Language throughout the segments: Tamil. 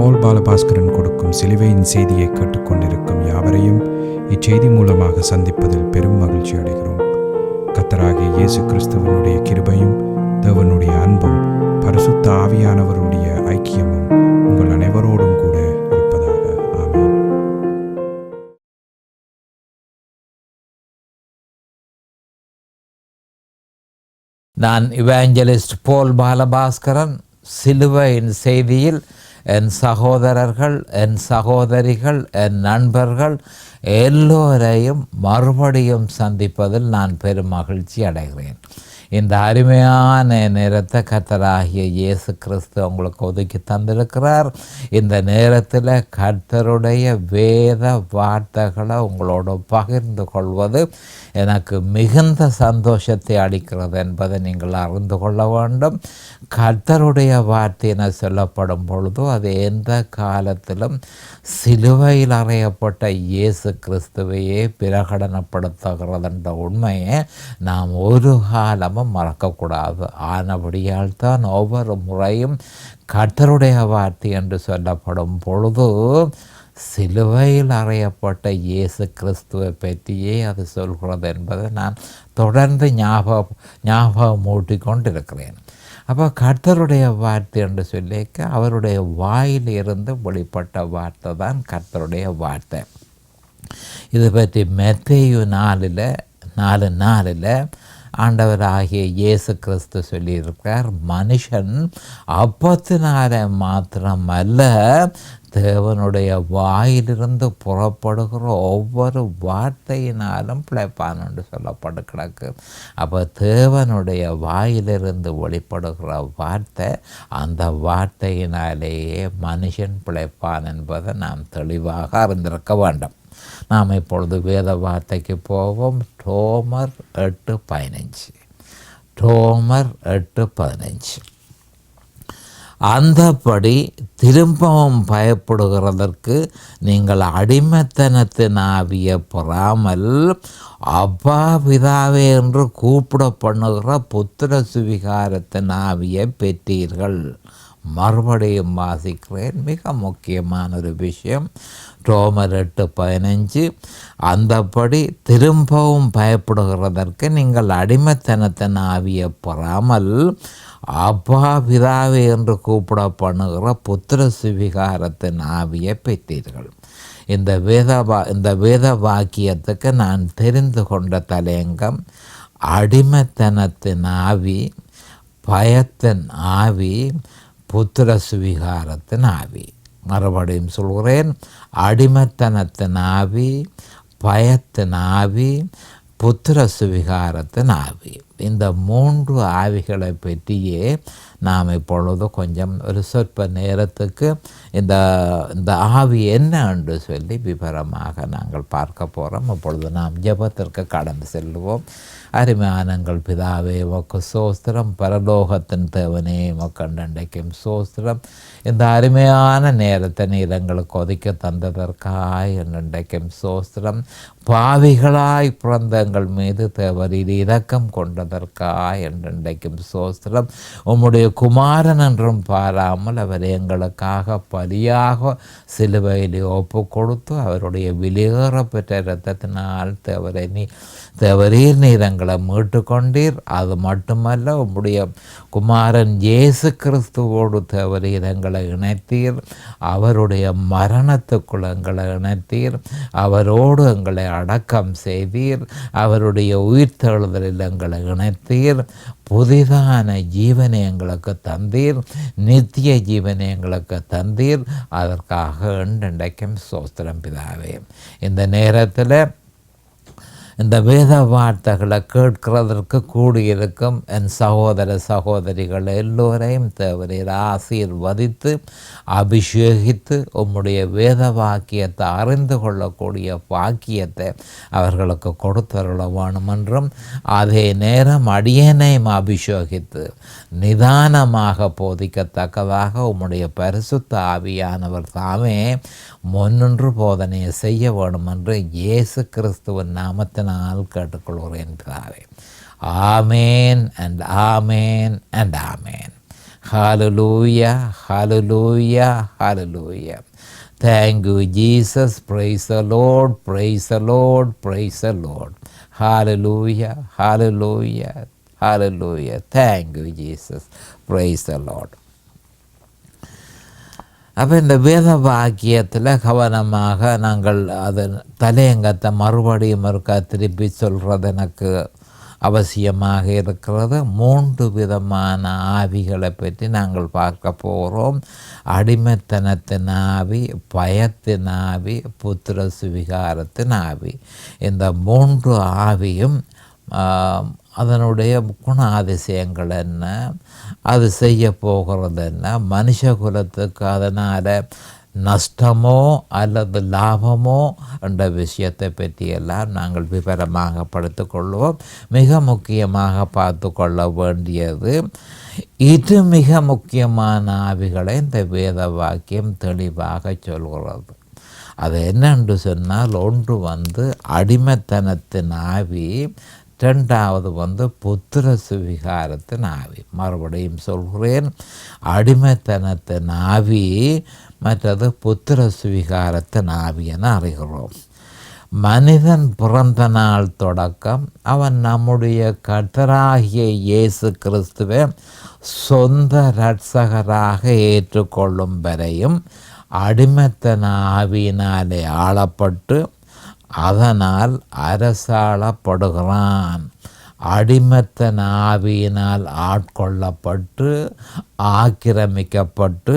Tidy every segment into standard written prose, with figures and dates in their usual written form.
பால் பாலபாஸ்கரன் கொடுக்கும் சிலுவையின் செய்தியை கேட்டுக்கொண்டிருக்கும் யாவரையும் இச்செய்தி மூலமாக சந்திப்பதில் பெரும் மகிழ்ச்சி அடைகிறோம். கர்த்தராகிய இயேசு கிறிஸ்துவனுடைய கிருபையும் தேவனுடைய அன்பும் பரிசுத்த ஆவியானவருடைய ஐக்கியமும் உங்கள் அனைவரோடும் கூட இருப்பதாக. ஆமென். நான் இவாஞ்சலிஸ்ட் பால் பாலபாஸ்கரன். சிலுவையின் செய்தியில் என் சகோதரர்கள், என் சகோதரிகள், என் நண்பர்கள் எல்லோரையும் மறுபடியும் சந்திப்பதில் நான் பெரும் மகிழ்ச்சி அடைகிறேன். இந்த அருமையான நேரத்தை கர்த்தராகிய இயேசு கிறிஸ்து உங்களுக்கு ஒதுக்கி தந்திருக்கிறார். இந்த நேரத்தில் கர்த்தருடைய வேத வார்த்தைகளை உங்களோடு பகிர்ந்து கொள்வது எனக்கு மிகுந்த சந்தோஷத்தை அளிக்கிறது என்பதை நீங்கள் அறிந்து கொள்ள வேண்டும். கர்த்தருடைய வார்த்தை என சொல்லப்படும் பொழுது அது எந்த காலத்திலும் சிலுவையில் அறையப்பட்ட இயேசு கிறிஸ்துவையே பிரகடனப்படுத்துகிறது என்ற உண்மையை நாம் ஒரு காலமும் மறக்கக்கூடாது. ஆனபடியால் தான் ஒவ்வொரு முறையும் கர்த்தருடைய வார்த்தை என்று சொல்லப்படும் பொழுது சிலுவையில் அறையப்பட்ட இயேசு கிறிஸ்துவை பற்றியே அது சொல்கிறது என்பதை நான் தொடர்ந்து ஞாபகம் மூட்டிக்கொண்டிருக்கிறேன். அப்போ கர்த்தருடைய வார்த்தை என்று சொல்லிக்க அவருடைய வாயிலிருந்து வெளிப்பட்ட வார்த்தை தான் கர்த்தருடைய வார்த்தை. இது பற்றி மத்தேயு 4:4 ஆண்டவராகிய இயேசு கிறிஸ்து சொல்லியிருக்கிறார், மனுஷன் அப்பத்தினால மாத்திரமல்ல தேவனுடைய வாயிலிருந்து புறப்படுகிற ஒவ்வொரு வார்த்தையினாலும் பிழைப்பான் என்று சொல்லப்பட்டு கிடக்கு. அப்போ தேவனுடைய வாயிலிருந்து வெளிப்படுகிற வார்த்தை, அந்த வார்த்தையினாலேயே மனுஷன் பிழைப்பான் என்பதை நாம் தெளிவாக அறிந்திருக்க வேண்டும். நாம் இப்பொழுது வேத வார்த்தைக்கு போவோம். ரோமர் 8:15 அந்தபடி திரும்பவும் பயப்படுகிறதற்கு நீங்கள் அடிமைத்தனத்தின் ஆவியை பெறாமல் அப்பா பிதாவே என்று கூப்பிட பண்ணுகிற புத்திர சுவிகாரத்தின் ஆவியை பெற்றீர்கள். மறுபடியும் வாசிக்கிறேன், மிக முக்கியமான ஒரு விஷயம். ரோமர் 8:15 அந்தபடி திரும்பவும் பயப்படுகிறதற்கு நீங்கள் அடிமைத்தனத்தின் ஆவியை பெறாமல் அப்பா பிதாவே என்று கூப்பிட பண்ணுகிற புத்திர சுவிகாரத்தின் ஆவியை பெற்றீர்கள். இந்த வேத வாக்கியத்துக்கு நான் தெரிந்து கொண்ட தலையங்கம் அடிமைத்தனத்தின் ஆவி, பயத்தின் ஆவி, புத்திர சுவிகாரத்தின் ஆவி. மறுபடியும் சொல்கிறேன், அடிமைத்தனத்தின் ஆவி, பயத்தின் ஆவி, புத்திர சுவிகாரத்தின் ஆவி. இந்த 3 ஆவிகளை பற்றியே நாம் இப்பொழுது கொஞ்சம் ஒரு சொற்ப நேரத்துக்கு இந்த ஆவி என்ன என்று சொல்லி விவரமாக நாங்கள் பார்க்க போகிறோம். இப்பொழுது நாம் ஜெபத்திற்கு கடந்து செல்வோம். அருமையானங்கள் பிதாவே உமக்கு சோஸ்திரம், பரலோகத்தின் தேவனே உமக்கு அன்றைக்கும் சோஸ்திரம். இந்த அருமையான நேரத்தை நீர் எங்களுக்கு ஒதுக்க தந்ததற்காய் அன்றைக்கும் சோஸ்திரம். பாவிகளாய் பிறந்த எங்கள் மீது தேவரீர் இரக்கம் கொண்டதற்காய் என்றைக்கும் சோஸ்திரம். உம்முடைய குமாரன் என்றும் பாராமல் அவர் எங்களுக்காக பலியாக சிலுவையில் ஒப்பு கொடுத்து அவருடைய வெளியேறப்பெற்ற இரத்தத்தினால் தேவரீர் நீர் எங்களை மீட்டு கொண்டீர். அது மட்டுமல்ல, உம்முடைய குமாரன் இயேசு கிறிஸ்துவோடு தேவரீர் எங்களை இணைத்தீர். அவருடைய மரணத்துக்குள் எங்களை இணைத்தீர். அவரோடு எங்களை அடக்கம் செய்தீர். அவருடைய உயிர்த்தெழுதலில் எங்களை இணைத்தீர். புதிதான ஜீவனை எங்களுக்கு தந்தீர். நித்திய ஜீவனை எங்களுக்கு தந்தீர். அதற்காக என்றைக்கும் சோஸ்திரம் பிதாவே. இந்த நேரத்தில் இந்த வேத வார்த்தைகளை கேட்கிறதற்கு கூடியிருக்கும் என் சகோதர சகோதரிகள் எல்லோரையும் தேவரீர் ஆசீர்வதித்து அபிஷேகித்து உம்முடைய வேத வாக்கியத்தை அறிந்து கொள்ளக்கூடிய வாக்கியத்தை அவர்களுக்கு கொடுத்தருள வேணுமென்றும், அதே நேரம் அடியேனையும் அபிஷேகித்து நிதானமாக போதிக்கத்தக்கதாக உம்முடைய பரிசுத்த ஆவியானவர் தாமே முன்னின்று போதனையை செய்ய வேண்டுமென்று இயேசு கிறிஸ்துவின் நாமத்தினால் கேட்டுக்கொள்கிறேன் பிதாவே. ஆமேன் and amen and amen. Hallelujah, hallelujah, hallelujah. Thank you, Jesus. Praise the Lord, praise the Lord, praise the Lord. Hallelujah, hallelujah, hallelujah. Thank you, Jesus. Praise the Lord. அப்போ இந்த வேத வாக்கியத்தில் கவனமாக நாங்கள் அது தலையங்கத்தை மறுபடியும் இருக்கா திருப்பி சொல்கிறது எனக்கு அவசியமாக இருக்கிறது. 3 விதமான ஆவிகளை பற்றி நாங்கள் பார்க்க போகிறோம். அடிமைத்தனத்தின் ஆவி, பயத்தின் ஆவி, புத்திர சுவிகாரத்தின் ஆவி. இந்த 3 ஆவியும் அதனுடைய குணாதிசயங்கள் என்ன, அது செய்ய போகிறது என்ன, மனுஷ குலத்துக்கு அதனால் நஷ்டமோ அல்லது லாபமோ என்ற விஷயத்தை பற்றியெல்லாம் நாங்கள் விவரமாக படுத்திக்கொள்வோம். மிக முக்கியமாக பார்த்து கொள்ள வேண்டியது இது மிக முக்கியமான ஆவிகளை இந்த வேத வாக்கியம் தெளிவாக சொல்கிறது. அது என்னென்று சொன்னால், ஒன்று அடிமைத்தனத்தின் ஆவி, 2வது புத்திர சுவிகாரத்தின் ஆவி. மறுபடியும் சொல்கிறேன், அடிமைத்தனத்தின் ஆவி, மற்றது புத்திர சுவிகாரத்தின் ஆவி என அறிகிறோம். மனிதன் பிறந்த நாள் தொடக்கம் அவன் நம்முடைய கர்த்தராகிய இயேசு கிறிஸ்துவை சொந்த இரட்சகராக ஏற்றுக்கொள்ளும் வரையும் அடிமைத்தன ஆவியினாலே ஆளப்பட்டு அதனால் அரசாளப்படுகிறான். அடிமைத்தன ஆவியினால் ஆட்கொள்ளப்பட்டு ஆக்கிரமிக்கப்பட்டு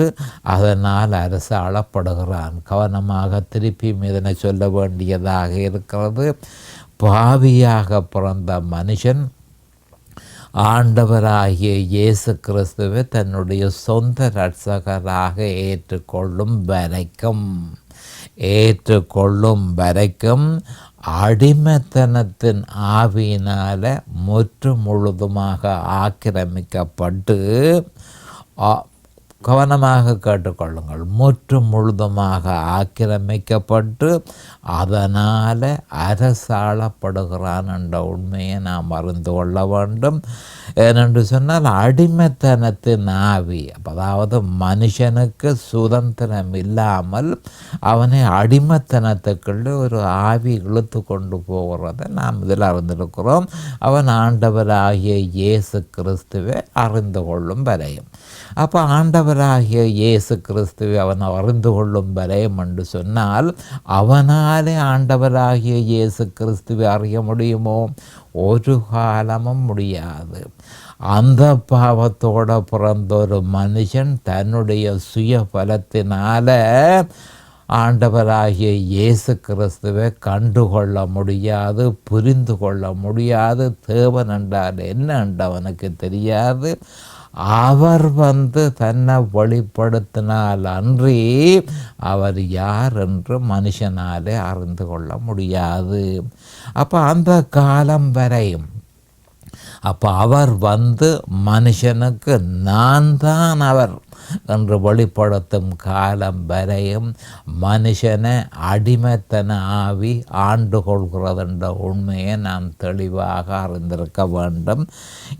அதனால் அரசாளப்படுகிறான். கவனமாக திருப்பி இதனை சொல்ல வேண்டியதாக இருக்கிறது. பாவியாக பிறந்த மனுஷன் ஆண்டவராகிய இயேசு கிறிஸ்துவை தன்னுடைய சொந்த இரட்சகராக ஏற்றுக்கொள்ளும் வரைக்கும் அடிமைத்தனத்தின் ஆவியினால் முழுதுமாக ஆக்கிரமிக்கப்பட்டு, கவனமாக கேட்டுக்கொள்ளுங்கள், முழுதுமாக ஆக்கிரமிக்கப்பட்டு அதனால் அரசாளப்படுகிறான் என்ற உண்மையை நாம் அறிந்து கொள்ள வேண்டும். ஏனென்று சொன்னால், அடிமைத்தனத்தின் ஆவி, அதாவது மனுஷனுக்கு சுதந்திரம் இல்லாமல் அவனை அடிமைத்தனத்துக்குள்ளே ஒரு ஆவி இழுத்து கொண்டு போகிறத நாம் இதில் அறிந்திருக்கிறோம். அவன் ஆண்டவராகிய இயேசு கிறிஸ்துவை அறிந்து கொள்ளும் வரையும். அப்போ ஆண்டவராகிய இயேசு கிறிஸ்துவை அவன் அறிந்து கொள்ளும் வரையும் என்று சொன்னால், அவனாலே ஆண்டவராகிய இயேசு கிறிஸ்துவை அறிய முடியுமோ? ஒரு காலமும் முடியாது. அந்த பாவத்தோடு பிறந்த ஒரு மனுஷன் தன்னுடைய சுய பலத்தினால ஆண்டவராகிய இயேசு கிறிஸ்துவை கண்டுகொள்ள முடியாது, புரிந்து கொள்ள முடியாது. தேவன் என்றால் என்ன என்று அவனுக்கு தெரியாது. அவர் தன்னை வெளிப்படுத்தினால் அன்றி அவர் யார் என்று மனுஷனாலே அறிந்து கொள்ள முடியாது. அப்போ அந்த காலம் வரையும் அவர் மனுஷனுக்கு நான் தான் அவர் என்று வெளிப்படுத்தும் காலம் வரையும் மனுஷனை அடிமைத்தன ஆவி ஆண்டு கொள்கிறது என்ற உண்மையை நாம் தெளிவாக அறிந்திருக்க வேண்டும்.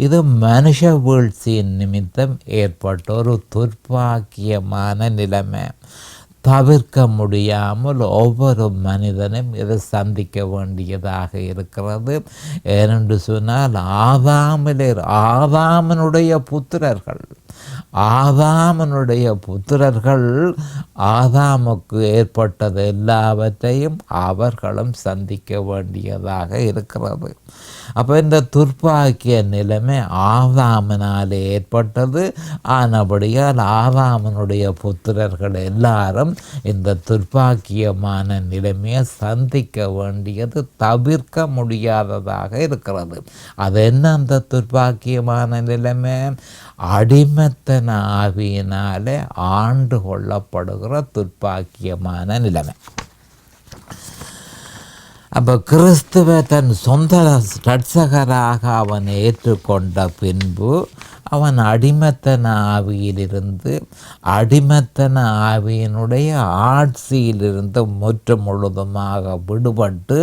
இது மனுஷ வீழ்ச்சியின் நிமித்தம் ஏற்பட்ட ஒரு துர்ப்பாக்கியமான நிலைமை. தவிர்க்க முடியாமல் ஒவ்வொரு மனிதனும் இதை சந்திக்க வேண்டியதாக இருக்கிறது. ஏனென்று சொன்னால், ஆதாமனுடைய புத்திரர்கள் ஆதாமுக்கு ஏற்பட்டது எல்லாவற்றையும் அவர்களும் சந்திக்க வேண்டியதாக இருக்கிறது. அப்போ இந்த துர்ப்பாக்கிய நிலைமை ஆதாமினாலே ஏற்பட்டது. ஆனபடியால் ஆதாமனுடைய புத்திரர்கள் எல்லாரும் இந்த துர்ப்பாக்கியமான நிலைமையை சந்திக்க வேண்டியது தவிர்க்க முடியாததாக இருக்கிறது. அது என்ன அந்த துர்ப்பாக்கியமான நிலைமை? அடிமைத்தன ஆவியினாலே ஆண்டு கொள்ளப்படுகிற துர்ப்பாக்கியமான நிலைமை. அப்போ கிறிஸ்துவை தன் சொந்த இரட்சகராக அவன் ஏற்றுக்கொண்ட பின்பு அவன் அடிமத்தன ஆவியிலிருந்து அடிமத்தன ஆவியினுடைய ஆட்சியிலிருந்து முற்று முழுதுமாக விடுபட்டு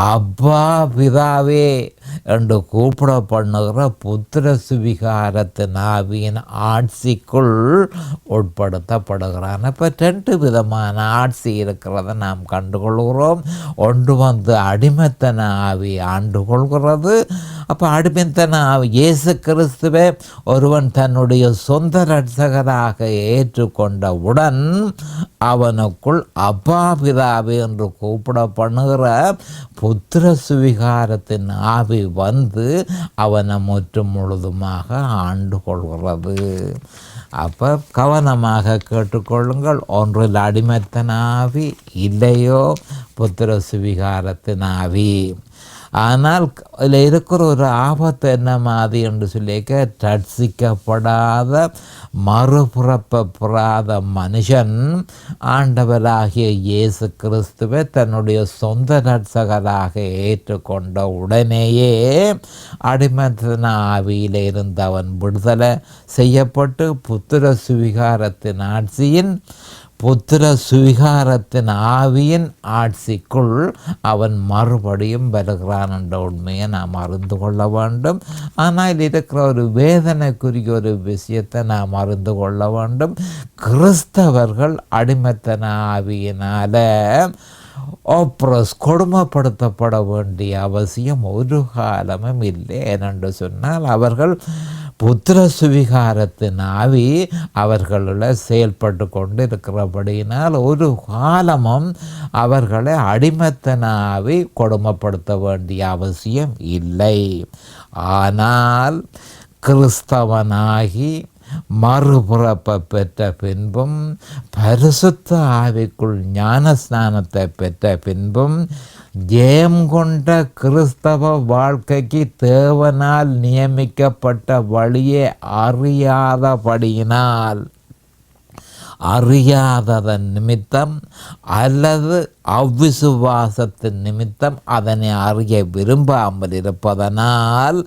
அப்பா பிதாவே என்று கூப்பிட பண்ணுகிற புத்திர சுவிகாரத்தின் ஆவியின் ஆட்சிக்குள் உட்படுத்தப்படுகிறான். இப்போ 2 விதமான ஆட்சி இருக்கிறத நாம் கண்டுகொள்கிறோம். ஒன்று அடிமைத்தன ஆவி ஆண்டு கொள்கிறது. அப்போ அடிமைத்தன ஆவி இயேசு கிறிஸ்துவை ஒருவன் தன்னுடைய சொந்த இரட்சகராக ஏற்றுக்கொண்டவுடன் அவனுக்குள் அப்பா பிதாவே என்று கூப்பிட பண்ணுகிற புத்திர சுவிகாரத்தின் ஆவி அவனை முற்றும் முழுதுமாக ஆண்டு கொள்கிறது. அப்போ கவனமாக கேட்டுக்கொள்ளுங்கள். ஒன்றில் அடிமைத்தன ஆவி, இல்லையோ புத்திர சுவிகாரத்தின் ஆவி. ஆனால் இதில் இருக்கிற ஒரு ஆபத்து என்ன மாதிரி என்று சொல்லிக்க, ரட்சிக்கப்படாத மறுபிறப்பெறாத மனுஷன் ஆண்டவராகிய இயேசு கிறிஸ்துவை தன்னுடைய சொந்த இரட்சகராக ஏற்றுக்கொண்ட உடனேயே அடிமைத்தன ஆவியில் இருந்து அவன் விடுதலை செய்யப்பட்டு புத்திர சுவிகாரத்தின் ஆவியின் ஆட்சிக்குள் அவன் மறுபடியும் வருகிறான் என்ற உண்மையை நாம் அறிந்து கொள்ள வேண்டும். ஆனால் இருக்கிற ஒரு வேதனைக்குரிய ஒரு விஷயத்தை நாம் அறிந்து கொள்ள வேண்டும். கிறிஸ்தவர்கள் அடிமைத்தன ஆவியினால கொடுமைப்படுத்தப்பட வேண்டிய அவசியம் ஒரு காலமும் இல்லை. ஏனென்று சொன்னால் அவர்கள் புத்திர சுவிகாரத்தின் ஆவி அவர்களில் செயல்பட்டு கொண்டு இருக்கிறபடியினால் ஒரு காலமும் அவர்களை அடிமைத்தன ஆவி கொடுமைப்படுத்த வேண்டிய அவசியம் இல்லை. ஆனால் கிறிஸ்தவனாகி மறுபிறப்பை பெற்ற பின்பும் பரிசுத்த ஆவிக்குள் ஞானஸ்நானத்தை பெற்ற பின்பும் ஜெயம் கொண்ட கிறிஸ்தவ வாழ்க்கைக்கு தேவனால் நியமிக்கப்பட்ட வழியை அறியாததன் நிமித்தம் அல்லது அவ்விசுவாசத்தின் நிமித்தம் அதனை அறிய விரும்பாமல் இருப்பதனால்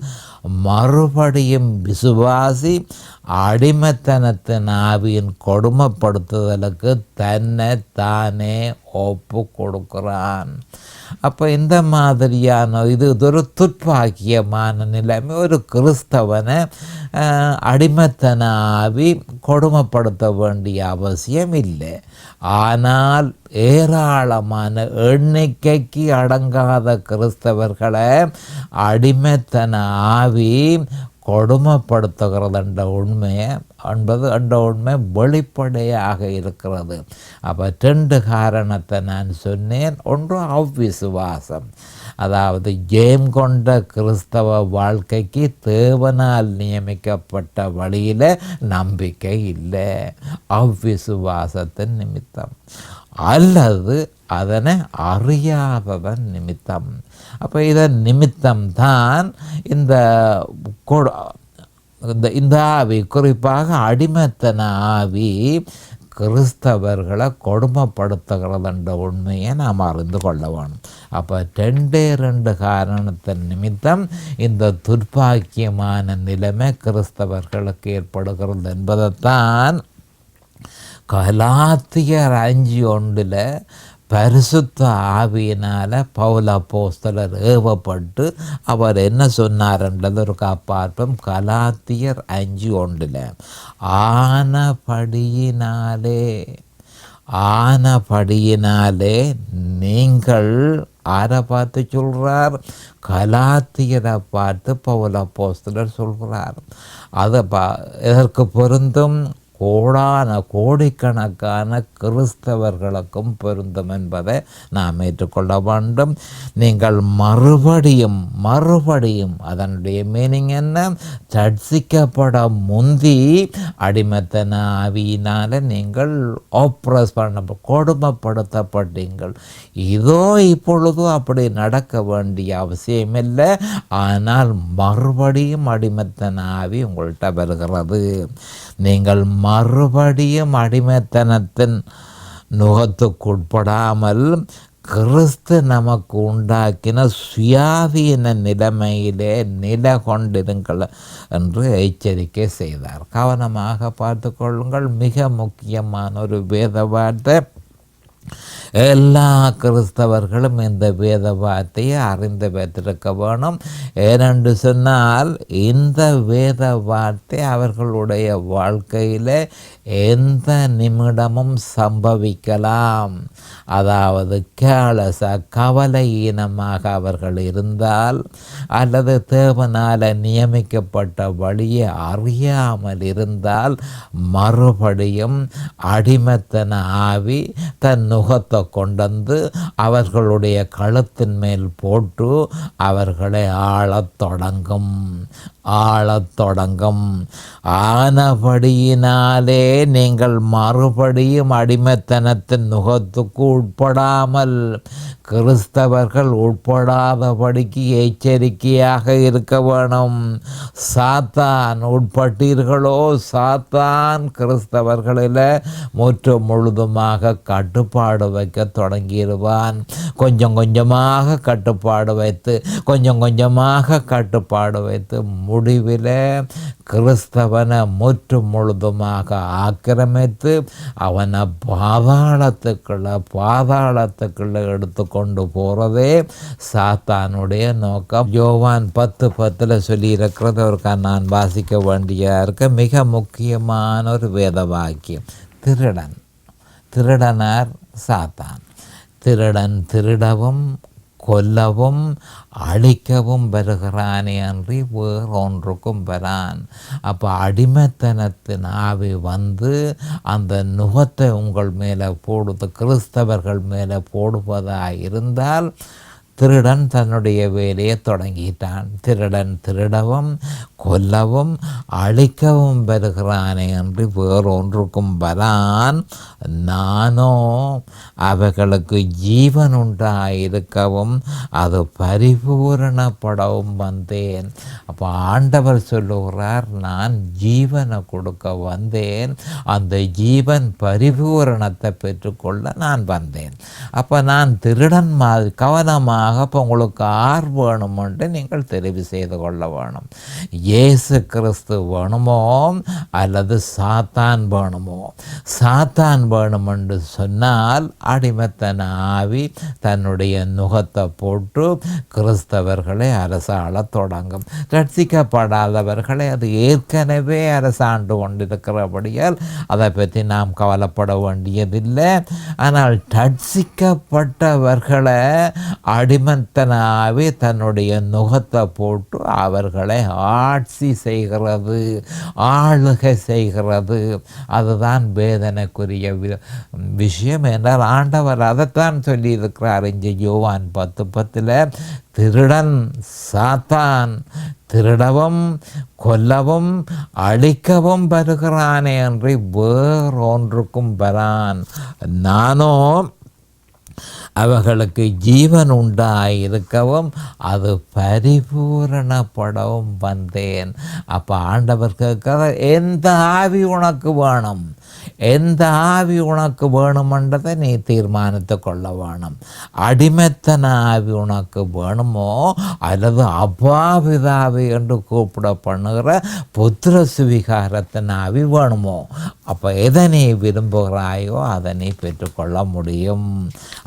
மறுபடியும் விசுவாசி அடிமைத்தனத்தின் ஆவியின் கொடுமைப்படுத்துதலுக்கு தன்னை தானே ஒப்பு கொடுக்கிறான். அப்போ இந்த மாதிரியான இது ஒரு துர்ப்பாக்கியமான நிலைமை. ஒரு கிறிஸ்தவனை அடிமைத்தன ஆவி கொடுமைப்படுத்த வேண்டிய அவசியம் இல்லை. ஆனால் ஏராளமான எண்ணிக்கைக்கு அடங்காத கிறிஸ்தவர்களை அடிமைத்தன ஆவி கொடுமைப்படுத்துகிறது என்ற உண்மை வெளிப்படையாக இருக்கிறது. அப்போ 2 காரணத்தை நான் சொன்னேன். ஒன்று அவ்விசுவாசம், அதாவது ஜெயம் கொண்ட கிறிஸ்தவ வாழ்க்கைக்கு தேவனால் நியமிக்கப்பட்ட வழியில் நம்பிக்கை இல்லை, அவ்விசுவாசத்தின் நிமித்தம், அல்லது அதனை அறியாததன் நிமித்தம். அப்போ இதன் நிமித்தம்தான் இந்த ஆவி, குறிப்பாக அடிமைத்தன ஆவி கிறிஸ்தவர்களை கொடுமைப்படுத்துகிறது என்ற உண்மையை நாம் அறிந்து கொள்ள வேணும். அப்போ 2 காரணத்தின் நிமித்தம் இந்த துர்ப்பாக்கியமான நிலைமை கிறிஸ்தவர்களுக்கு ஏற்படுகிறது என்பதைத்தான் கலாத்தியர் 5:1 பரிசுத்த ஆவியினால் பவுல் அப்போஸ்தலர் ஏவப்பட்டு அவர் என்ன சொன்னார்ன்றது ஒரு பார்ப்போம். கலாத்தியர் 5:1 ஆனபடியினாலே நீங்கள் யாரை பார்த்து சொல்கிறார்? கலாத்தியரை பார்த்து பவுல் அப்போஸ்தலர் சொல்கிறார். அதை எதற்கு பொருந்தும்? கோடிக்கணக்கான கிறிஸ்தவர்களுக்கும் பொருந்தும் என்பதை நாம் ஏற்றுக்கொள்ள வேண்டும். நீங்கள் மறுபடியும் அதனுடைய மீனிங் என்ன? ரட்சிக்கப்பட முந்தி அடிமைத்தன ஆவியினால் நீங்கள் கொடுமைப்படுத்தப்பட்டீங்கள். இதோ இப்பொழுதும் அப்படி நடக்க வேண்டிய அவசியமில்லை. ஆனால் மறுபடியும் அடிமைத்தன ஆவி உங்கள்கிட்ட வருகிறது. நீங்கள் மறுபடியும் அடிமைத்தனத்தின் நுகத்துக்குட்படாமல் கிறிஸ்து நமக்கு உண்டாக்கின சுயாதீன நிலைமையிலே நிலை கொண்டிருங்கள் என்று எச்சரிக்கை செய்தார். கவனமாக பார்த்து கொள்ளுங்கள். மிக முக்கியமான ஒரு வேத வார்த்தை. எல்லா கிறிஸ்தவர்களும் இந்த வேத வார்த்தையை அறிந்து வைத்திருக்க வேணும். ஏனென்று சொன்னால் இந்த வேத வார்த்தை அவர்களுடைய வாழ்க்கையில் எந்த நிமிடமும் சம்பவிக்கலாம். அதாவது கவலையீனமாக அவர்கள் இருந்தால், அல்லது தேவனால் நியமிக்கப்பட்ட வழியை அறியாமல் இருந்தால், மறுபடியும் அடிமைத்தன ஆவி தன் நுகத்தை கொண்டு அவர்களுடைய கழுத்தின் மேல் போட்டு அவர்களை ஆளத் தொடங்கும். ஆனபடியினாலே நீங்கள் மறுபடியும் அடிமைத்தனத்தின் நுகத்துக்கு உட்படாமல், கிறிஸ்தவர்கள் உட்படாதபடிக்கு எச்சரிக்கையாக இருக்க வேணும். சாத்தான் உட்பட்டீர்களோ, சாத்தான் கிறிஸ்தவர்களில் முற்றும் முழுதுமாக கட்டுப்பாடு வைக்க தொடங்கிடுவான். கொஞ்சம் கொஞ்சமாக கட்டுப்பாடு வைத்து முடிவில் கிறிஸ்தவனை முற்றும் முழுதுமாக ஆக்கிரமித்து அவனை பாதாளத்துக்குள்ள எடுத்துக்கொண்டு போகிறதே சாத்தானுடைய நோக்கம். யோவான் 10:10 சொல்லியிருக்கிறது அவருக்கு நான் வாசிக்க வேண்டியா இருக்க. மிக முக்கியமான ஒரு வேத வாக்கியம். திருடனார் சாத்தான். திருடன் திருடவும் கொல்லவும் அழிக்கவும் வருகிறானே அன்றி வேறொன்றுக்கும் வரான். அப்போ அடிமைத்தனத்தின் ஆவி வந்து அந்த நுகத்தை உங்கள் மேலே போடுவது, கிறிஸ்தவர்கள் மேலே போடுவதாக இருந்தால், திருடன் தன்னுடைய வேலையை தொடங்கிட்டான். திருடன் திருடவும் கொல்லவும் அழிக்கவும் வருகிறானே என்று வேறொன்றுக்கும் வரான். நானோ அவைகளுக்கு ஜீவன் உண்டாயிருக்கவும் அது பரிபூரணப்படவும் வந்தேன். அப்போ ஆண்டவர் சொல்லுகிறார், நான் ஜீவனை கொடுக்க வந்தேன், அந்த ஜீவன் பரிபூரணத்தை பெற்றுக்கொள்ள நான் வந்தேன். அப்போ நான் திருடன் மாதிரி கவனமாக இப்போ உங்களுக்கு ஆர் வேணுமென்று நீங்கள் தெரிவு செய்து கொள்ள வேணும். இயேசு கிறிஸ்து வேணுமோ அல்லது சாத்தான் வேணுமோ? சாத்தான் வேணுமென்று சொன்னால் அடிமைத்தன ஆவி தன்னுடைய நுகத்தை போட்டு கிறிஸ்தவர்களை அரசாள தொடங்கும். ரட்சிக்கப்படாதவர்களை அது ஏற்கனவே அரசாண்டு கொண்டிருக்கிறபடியால் அதை பற்றி நாம் கவலைப்பட வேண்டியதில்லை. ஆனால் ரட்சிக்கப்பட்டவர்களை அடிமைத்தன ஆவி தன்னுடைய நுகத்தை போட்டு அவர்களை ஆட்சி செய்கிறது, ஆளுகை செய்கிறது. அதுதான் வேதனைக்குரிய விஷயம் என்றால் ஆண்டவர் அதைத்தான் சொல்லியிருக்கிறார். இங்கே யோவான் 10:10 திருடன் சாத்தான் திருடவும் கொல்லவும் அழிக்கவும் வருகிறானே அன்றி வேறொன்றுக்கும் வரான். நானோ அவர்களுக்கு ஜீவன் உண்டாயிருக்கவும் அது பரிபூரணப்படவும் வந்தேன். அப்போ ஆண்டவர் கேட்கிற, எந்த ஆவி உனக்கு வேணும், எந்த ஆவி உனக்கு வேணுமென்றதை நீ தீர்மானித்து கொள்ள வேணும். அடிமைத்தன ஆவி உனக்கு வேணுமோ அல்லது அப்பாவிதாவி என்று கூப்பிட பண்ணுகிற புத்திர சுவிகாரத்தின் ஆவி வேணுமோ? அப்போ எதை நீ விரும்புகிறாயோ அதை நீ பெற்றுக்கொள்ள முடியும்.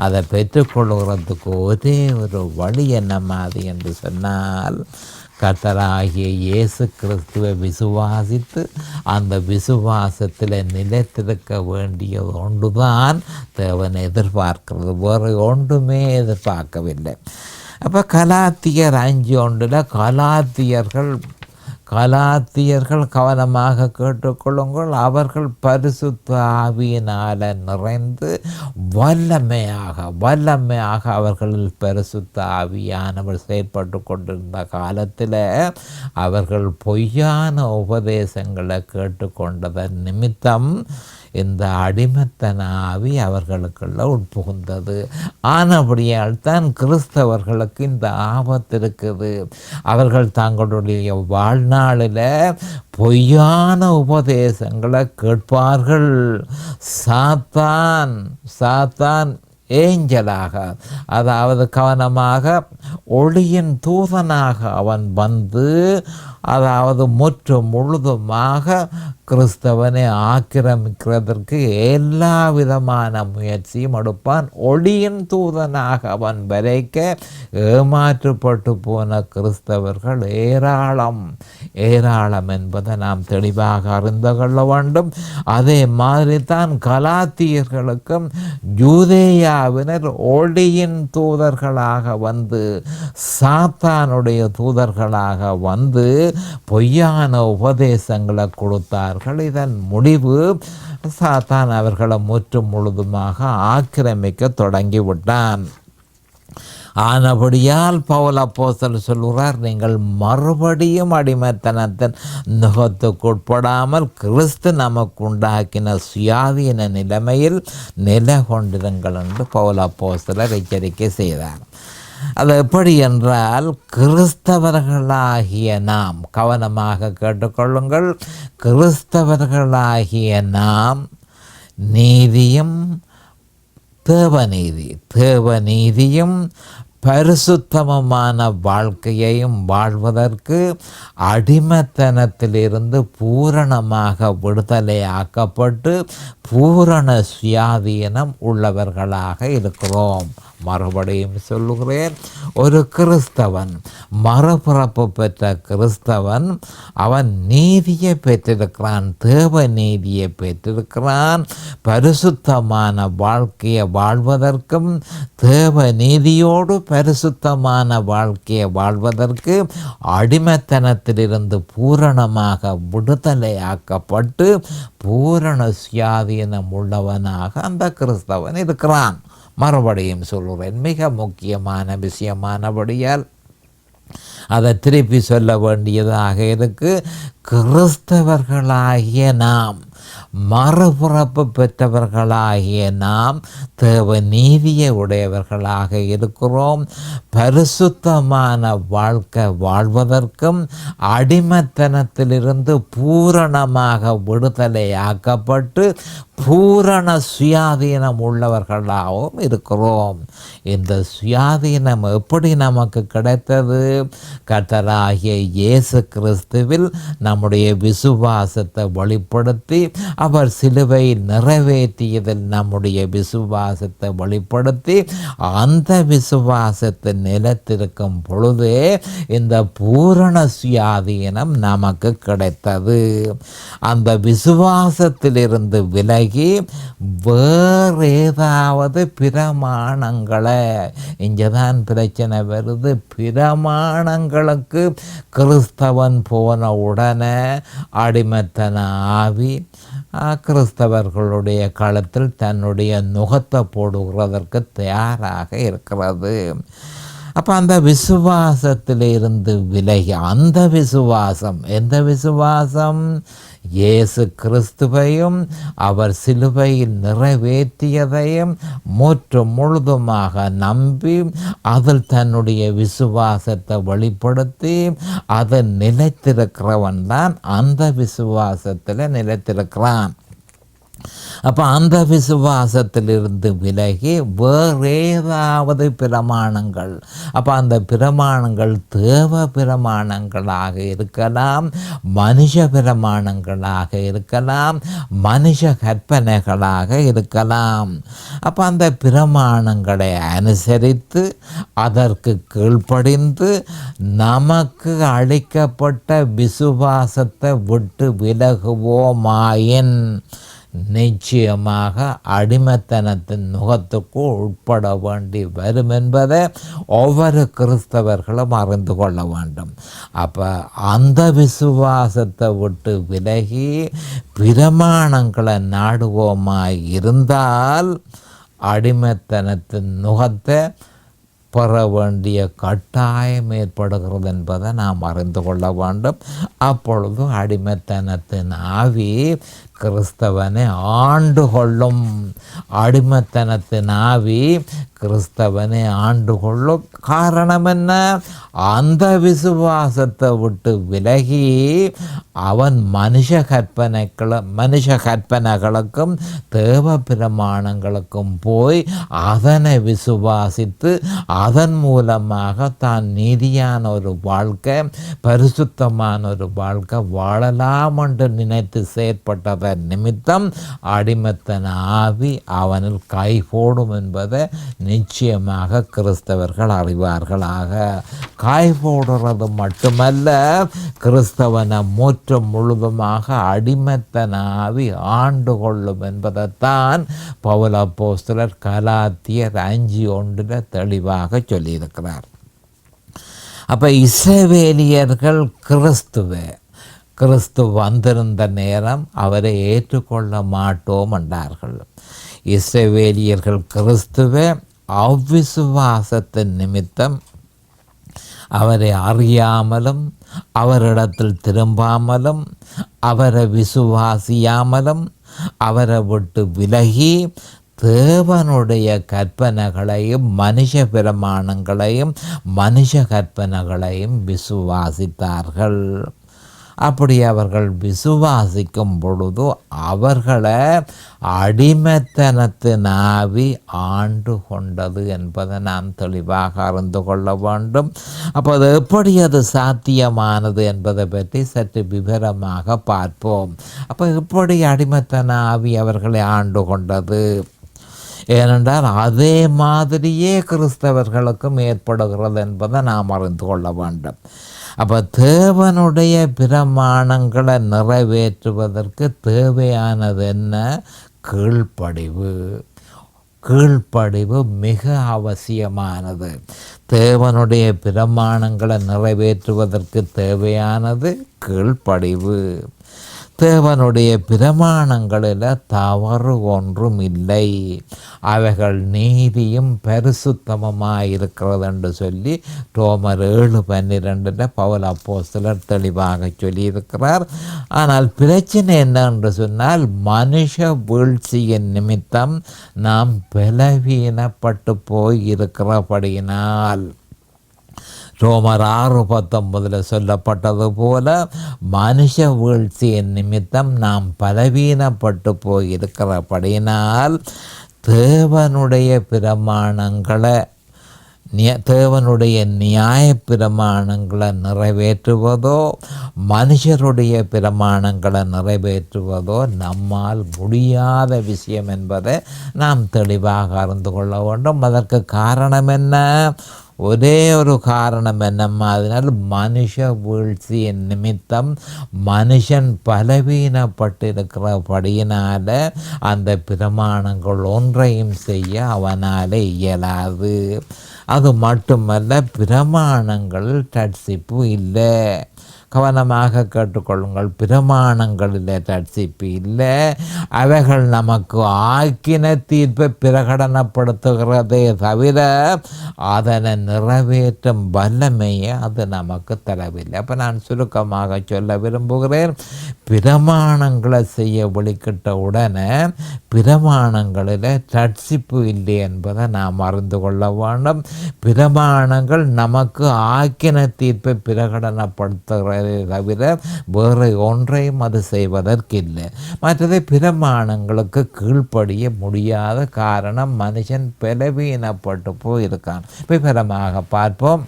அதை பெற்றுக்கொள்கிறதுக்கு ஒரே ஒரு வழி என்ன மாதிரி என்று சொன்னால், கர்த்தராகிய இயேசு கிறிஸ்துவை விசுவாசித்து அந்த விசுவாசத்தில் நிலைத்திருக்க வேண்டியது ஒன்றுதான் தேவன் எதிர்பார்க்கிறது. வேறு ஒன்றுமே எதிர்பார்க்கவில்லை. அப்போ கலாத்தியர் 5:1 கலாத்தியர்கள் கவனமாக கேட்டுக்கொள்ளுங்கள். அவர்கள் பரிசுத்த ஆவியினால் நிறைந்து வல்லமையாக அவர்களில் பரிசுத்த ஆவியானவர் செயற்பட்டு கொண்டிருந்த காலத்தில் அவர்கள் பொய்யான உபதேசங்களை கேட்டுக்கொண்டதன் நிமித்தம் இந்த அடிமைத்தன ஆவி அவர்களுக்குள்ள உட்புகுந்தது. ஆனபடியால் தான் கிறிஸ்தவர்களுக்கு இந்த ஆபத்து இருக்குது. அவர்கள் தங்களுடைய வாழ்நாளில் பொய்யான உபதேசங்களை கேட்பார்கள். சாத்தான் ஏஞ்சலாக, அதாவது கவனமாக, ஒளியின் தூதனாக அவன் வந்து, அதாவது முற்று முழுதுமாக கிறிஸ்தவனை ஆக்கிரமிக்கிறதற்கு எல்லா விதமான முயற்சியும் எடுப்பான். ஒளியின் தூதனாக அவன் வரைக்க ஏமாற்றப்பட்டு போன கிறிஸ்தவர்கள் ஏராளம் என்பதை நாம் தெளிவாக அறிந்து கொள்ள வேண்டும். அதே மாதிரி தான் கலாத்தியர்களுக்கும் யூதேயாவினர் ஒளியின் தூதர்களாக வந்து, சாத்தானுடைய தூதர்களாக வந்து பொய்யான உபதேசங்களை கொடுத்தார்கள். இதன் முடிவு சாத்தான் அவர்களை முற்றும் முழுதுமாக ஆக்கிரமிக்க தொடங்கிவிட்டான். ஆனபடியால் பவுல் அப்போஸ்தலர் சொல்கிறார், நீங்கள் மறுபடியும் அடிமைத்தனத்தின் நுகத்துக்குட்படாமல் கிறிஸ்து நமக்கு உண்டாக்கின சுயாதீன நிலைமையில் நிலை கொண்டிருங்கள் என்று பவுல் அப்போஸ்தலர் எச்சரிக்கை செய்தார். அது எப்படி என்றால், கிறிஸ்தவர்களாகிய நாம், கவனமாக கேட்டுக்கொள்ளுங்கள், கிறிஸ்தவர்களாகிய நாம் நீதியும் தேவநீதியும் பரிசுத்தமமான வாழ்க்கையையும் வாழ்வதற்கு அடிமைத்தனத்திலிருந்து பூரணமாக விடுதலையாக்கப்பட்டு பூரண சுயாதீனம் உள்ளவர்களாக இருக்கிறோம். மறுபடியும் சொல்லுகிறேன், ஒரு கிறிஸ்தவன், மறுபிறப்பு பெற்ற கிறிஸ்தவன், அவன் நீதியை பெற்றிருக்கிறான், தேவ நீதியை பெற்றிருக்கிறான். பரிசுத்தமான வாழ்க்கையை வாழ்வதற்கும் தேவ நீதியோடு பரிசுத்தமான வாழ்க்கையை வாழ்வதற்கு அடிமைத்தனத்திலிருந்து பூரணமாக விடுதலையாக்கப்பட்டு பூரண சுயாதீனம் உள்ளவனாக அந்த கிறிஸ்தவன் இருக்கிறான். மறுபடியும் சொல்கிறேன், மிக முக்கியமான விஷயமானபடியால் அதை திருப்பி சொல்ல வேண்டியதாக இருக்கு. கிறிஸ்தவர்களாகிய நாம், மறுபிறப்பு பெற்றவர்களாகிய நாம் தேவ நீதியை உடையவர்களாக இருக்கிறோம். பரிசுத்தமான வாழ்க்கை வாழ்வதற்கும் அடிமைத்தனத்திலிருந்து பூரணமாக விடுதலையாக்கப்பட்டு பூரண சுயாதீனம் உள்ளவர்களாகவும் இருக்கிறோம். இந்த சுயாதீனம் எப்படி நமக்கு கிடைத்தது? கர்த்தராகிய இயேசு கிறிஸ்துவில் நம்முடைய விசுவாசத்தை வெளிப்படுத்தி, அவர் சிலுவையில் நிறைவேற்றியதில் நம்முடைய விசுவாசத்தை வெளிப்படுத்தி, அந்த விசுவாசத்தை நிலைத்திருக்கும் பொழுதே இந்த பூரண சுயாதீனம் நமக்கு கிடைத்தது. அந்த விசுவாசத்திலிருந்து விலகி வேறு ஏதாவது பிரமாணங்களை, இங்கேதான் பிரச்சனை வருது, பிரமாணங்களுக்கு கிறிஸ்தவன் போன உடனே அடிமைத்தன ஆவி கிறிஸ்தவர்களுடைய களத்தில் தன்னுடைய நுகத்தை போடுகிறதற்கு தயாராக இருக்கிறது. அப்போ அந்த விசுவாசத்திலிருந்து விலகி, அந்த விசுவாசம், எந்த விசுவாசம்? இயேசு கிறிஸ்துவையும் அவர் சிலுவையில் நிறைவேற்றியதையும் முற்று முழுதுமாக நம்பி அதில் தன்னுடைய விசுவாசத்தை வெளிப்படுத்தி அதை நிலைத்திருக்கிறவன் தான் அந்த விசுவாசத்தில் நிலைத்திருக்கிறான். அப்போ அந்த விசுவாசத்திலிருந்து விலகி வேறு ஏதாவது பிரமாணங்கள், அப்போ அந்த பிரமாணங்கள் தேவ பிரமாணங்களாக இருக்கலாம், மனுஷ பிரமாணங்களாக இருக்கலாம், மனுஷ கற்பனைகளாக இருக்கலாம். அப்போ அந்த பிரமாணங்களை அனுசரித்து அதற்கு கீழ்ப்படிந்து நமக்கு அளிக்கப்பட்ட விசுவாசத்தை விட்டு விலகுவோமாயின் நிச்சயமாக அடிமைத்தனத்தின் நுகத்துக்கு உட்பட வேண்டி வரும் என்பதை ஒவ்வொரு கிறிஸ்தவர்களும் அறிந்து கொள்ள வேண்டும். அப்போ அந்த விசுவாசத்தை விட்டு விலகி பிரமாணங்களை நாடுவோமாய் இருந்தால் அடிமைத்தனத்தின் நுகத்தை பெற வேண்டிய கட்டாயம் ஏற்படுகிறது என்பதை நாம் அறிந்து கொள்ள வேண்டும். அப்பொழுது அடிமைத்தனத்தின் ஆவி கிறிஸ்தவனை ஆண்டு கொள்ளும். அடிமைத்தனத்தின் ஆவி கிறிஸ்தவனை ஆண்டு கொள்ளும். காரணம் என்ன? அந்த விசுவாசத்தை விட்டு விலகி அவன் மனுஷ கற்பனைகளுக்கும் தேவ பிரமாணங்களுக்கும் போய் அதனை விசுவாசித்து அதன் மூலமாக தான் நீதியான ஒரு வாழ்க்கை, பரிசுத்தமான ஒரு வாழ்க்கை வாழலாம் என்று நினைத்து செயற்பட்டதன் நிமித்தம் அடிமத்தன ஆவி அவனில் கைகூடும் என்பதை நிச்சயமாக கிறிஸ்தவர்கள் அறிவார்களாக. காய்போடுறது மட்டுமல்ல, கிறிஸ்தவனை முற்றும் முழுதுமாக அடிமத்தன ஆவி ஆண்டு கொள்ளும் என்பதைத்தான் பவுல் அப்போஸ்தலர் கலாத்தியர் 5:1 தெளிவாக சொல்லியிருக்கிறார். அப்போ இஸ்ரவேலியர்கள் கிறிஸ்து வந்திருந்த நேரம் அவரை ஏற்றுக்கொள்ள மாட்டோம் என்றார்கள். இஸ்ரவேலியர்கள் கிறிஸ்துவை அவ்விசுவாசத்தின் நிமித்தம் அவரை அறியாமலும் அவரிடத்தில் திரும்பாமலும் அவரை விசுவாசியாமலும் அவரை விட்டு விலகி தேவனுடைய கற்பனைகளையும் மனுஷ பிரமாணங்களையும் மனுஷ கற்பனைகளையும் விசுவாசித்தார்கள். அப்படி அவர்கள் விசுவாசிக்கும் பொழுது அவர்களை அடிமைத்தனத்தின் ஆவி ஆண்டு கொண்டது என்பதை நாம் தெளிவாக அறிந்து கொள்ள வேண்டும். அப்போ அது எப்படி அது சாத்தியமானது என்பதை பற்றி சற்று விவரமாக பார்ப்போம். அப்போ எப்படி அடிமைத்தன ஆவி அவர்களை ஆண்டு கொண்டது? ஏனென்றால் அதே மாதிரியே கிறிஸ்தவர்களுக்கும் ஏற்படுகிறது என்பதை நாம் அறிந்து கொள்ள வேண்டும். அப்போ தேவனுடைய பிரமாணங்களை நிறைவேற்றுவதற்கு தேவையானது என்ன? கீழ்ப்படிவு மிக அவசியமானது. தேவனுடைய பிரமாணங்களை நிறைவேற்றுவதற்கு தேவையானது கீழ்ப்படிவு. தேவனுடைய பிரமாணங்களில் தவறு ஒன்றும் இல்லை, அவைகள் நீதியும் பரிசுத்தமுமாக இருக்கிறது என்று சொல்லி ரோமர் 7:12 பவுல் அப்போஸ்தலர் தெளிவாக சொல்லியிருக்கிறார். ஆனால் பிரச்சனை என்ன என்று சொன்னால், மனுஷ வீழ்ச்சியின் நிமித்தம் நாம் பலவீனப்பட்டு போய் இருக்கிறபடியினால் ரோமர் 6:19 சொல்லப்பட்டது போல மனுஷ வீழ்ச்சியின் நிமித்தம் நாம் பலவீனப்பட்டு போயிருக்கிறபடியினால் தேவனுடைய பிரமாணங்களை தேவனுடைய நியாய பிரமாணங்களை நிறைவேற்றுவதோ மனுஷருடைய பிரமாணங்களை நிறைவேற்றுவதோ நம்மால் முடியாத விஷயம் என்பதை நாம் தெளிவாக அறிந்து கொள்ள வேண்டும். அதற்கு காரணம் என்ன? ஒரே ஒரு காரணம் என்னம்மா? அதனால் மனுஷ வீழ்ச்சியின் நிமித்தம் மனுஷன் பலவீனப்பட்டிருக்கிறபடியினால அந்த பிரமாணங்கள் ஒன்றையும் செய்ய அவனால் இயலாது. அது மட்டுமல்ல, பிரமாணங்கள் ரட்சிப்பு இல்லை. கவனமாக கேட்டுக்கொள்ளுங்கள். பிரமாணங்களில் ரட்சிப்பு இல்லை. அவைகள் நமக்கு ஆக்கின தீர்ப்பை பிரகடனப்படுத்துகிறதே தவிர அதனை நிறைவேற்றும் வல்லமையை அது நமக்கு தரவில்லை. அப்போ நான் சுருக்கமாக சொல்ல விரும்புகிறேன், பிரமாணங்களை செய்ய ஒழிக்கிட்ட உடனே பிரமாணங்களில் ரட்சிப்பு இல்லை என்பதை நாம் அறிந்து கொள்ள வேண்டும். பிரமாணங்கள் நமக்கு ஆக்கின தீர்ப்பை பிரகடனப்படுத்துகிற தவிர வேறு ஒன்றையும் அது செய்வதற்கில்லை. மற்றது பிரமாணங்களுக்கு கீழ்ப்படிய முடியாத காரணம் மனுஷன் பலவீனப்பட்டு போயிருக்கான். விவரமாக பார்ப்போம்.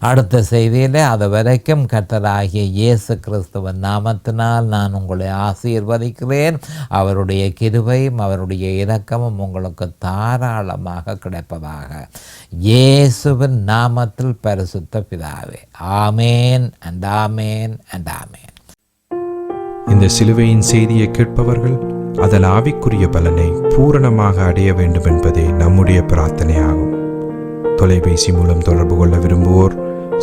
அடுத்த செய்தியில் அது வரைக்கும் கர்த்தராகிய இயேசு கிறிஸ்துவின் நாமத்தினால் நான் உங்களை ஆசீர்வதிக்கிறேன். அவருடைய கிருபையும் அவருடைய இரக்கமும் உங்களுக்கு தாராளமாக கிடைப்பதாக. இயேசுவின் நாமத்தில் பரிசுத்த பிதாவே, ஆமேன் அண்ட் ஆமேன் அண்ட் ஆமேன். இந்த சிலுவையின் செய்தியை கேட்பவர்கள் அதன் ஆவிக்குரிய பலனை பூரணமாக அடைய வேண்டும் என்பதே நம்முடைய பிரார்த்தனையாகும். தொலைபேசி மூலம் தொடர்பு கொள்ள விரும்புவோர்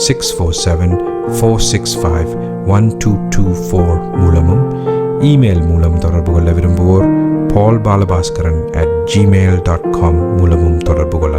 647-465-1224 மூலமும், இமெயில் மூலம் தொடர்பு கொள்ள விரும்புவோர் paulbalabhaskaran@gmail.com மூலமும் தொடர்பு கொள்ள